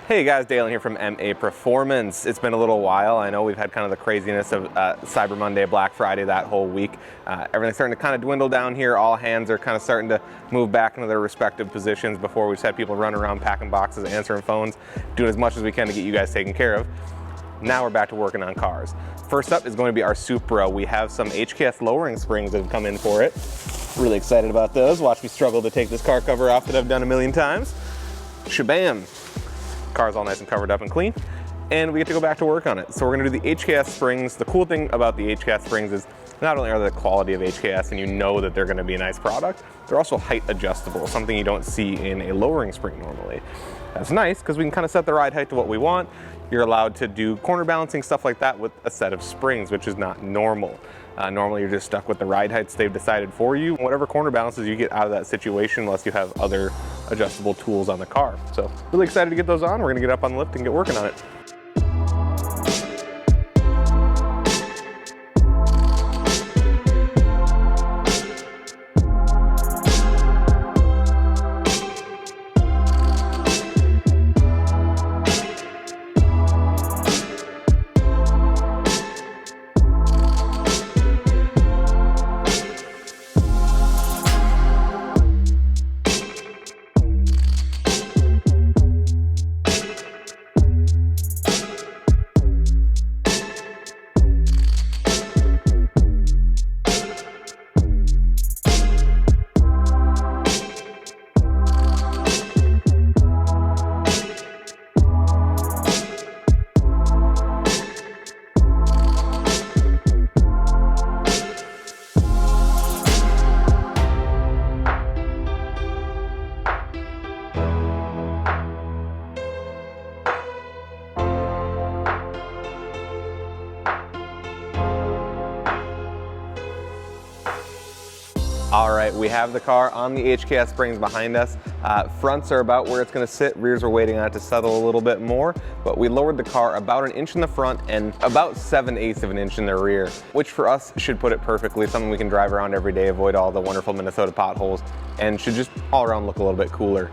Hey guys, Dalen here from MA Performance. It's been a little while. I know we've had kind of the craziness of Cyber Monday, Black Friday that whole week. Everything's starting to kind of dwindle down here. All hands are kind of starting to move back into their respective positions. Before, we just had people running around packing boxes, answering phones, doing as much as we can to get you guys taken care of. Now we're back to working on cars. First up is going to be our Supra. We have some HKS lowering springs that have come in for it. Really excited about those. Watch me struggle to take this car cover off that I've done a million times. Shabam! Car's all nice and covered up and clean, and we get to go back to work on it. So we're gonna do the HKS springs. The cool thing about the HKS springs is not only are they the quality of HKS and you know that they're gonna be a nice product, they're also height adjustable, something you don't see in a lowering spring normally. That's nice because we can kind of set the ride height to what we want. You're allowed to do corner balancing, stuff like that with a set of springs, which is not normal. Normally you're just stuck with the ride heights they've decided for you. Whatever corner balances you get out of that situation, unless you have other adjustable tools on the car. So really excited to get those on. We're gonna get up on the lift and get working on it. All right, we have the car on the HKS springs behind us. Fronts are about where it's gonna sit. Rears are waiting on it to settle a little bit more, but we lowered the car about an inch in the front and about 7/8 of an inch in the rear, which for us should put it perfectly. Something we can drive around every day, avoid all the wonderful Minnesota potholes, and should just all around look a little bit cooler.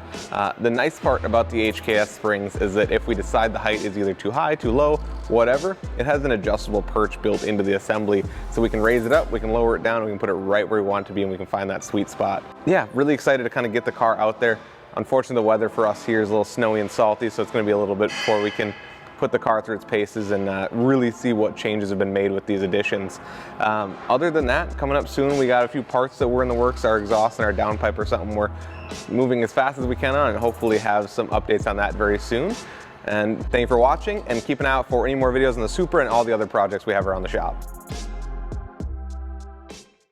The nice part about the HKS springs is that if we decide the height is either too high, too low, whatever, it has an adjustable perch built into the assembly, so we can raise it up, we can lower it down, and we can put it right where we want it to be, and we can find that sweet spot. Yeah, really excited to kind of get the car out there. Unfortunately, the weather for us here is a little snowy and salty, so it's going to be a little bit before we can put the car through its paces and really see what changes have been made with these additions. Other than that, coming up soon, we got a few parts that were in the works. Our exhaust and our downpipe or something we're moving as fast as we can on, and hopefully have some updates on that very soon. And thank you for watching, and keep an eye out for any more videos on the Supra and all the other projects we have around the shop.